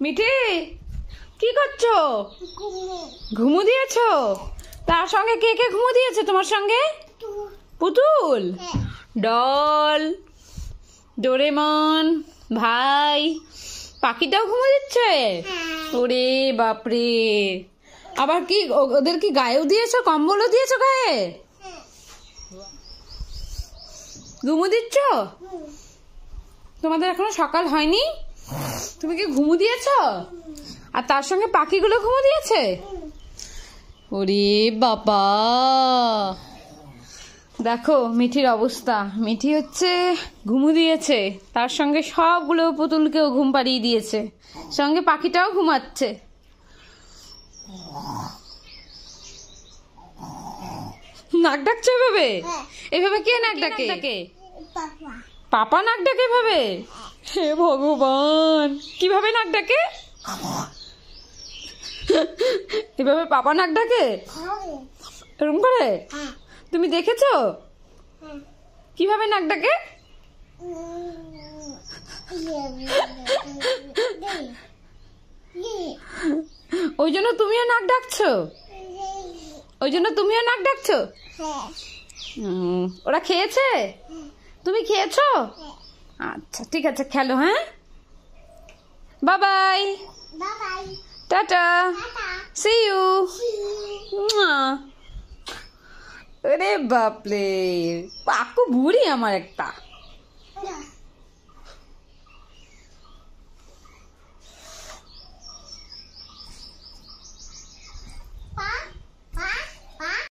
মিঠি কি করছো? ঘুমু দিয়েছো? তার সঙ্গে কে কে ঘুমু দিয়েছে তোমার সঙ্গে? পুতুল, ডল, ডোরেমন, ভাই, পাখিটাও ঘুমু দিচ্ছে? ওরে বাপরে, আবার কি ওদের কি গায়েও দিয়েছো, কম্বলও দিয়েছো গায়ে? ঘুমু দিচ্ছ? তোমাদের এখনো সকাল হয়নি, তুমি কি ঘুমু দিয়েছো? আর তার সঙ্গে পাখিগুলো ঘুমু দিয়েছে? ওরে বাবা, দেখো মিঠির অবস্থা। মিঠি হচ্ছে ঘুমু দিয়েছে, তার সঙ্গে সবগুলো পুতুলকেও ঘুম পাড়িয়ে দিয়েছে, সঙ্গে পাখিটাও ঘুমাচ্ছে। নাক ডাকছে এভাবে? এভাবে কে নাক ডাকে? পাপা নাক ডাকে এভাবে? হে ভগবান, কিভাবে নাক ডাকে? এভাবে পাপা নাক ডাকে? এরকম করে? তুমি দেখেছো কিভাবে নাক ডাকে? ওই জন্য তুমিও নাক ডাকছো? ওই জন্য তুমিও নাক ডাকছো? ওরা খেয়েছে? তুমি খেয়েছো? আচ্ছা ঠিক আছে, খেলো। হ্যাঁ, bye bye, tata, see you. আরে বাপরে, পাকু বুড়ি আমার একটা।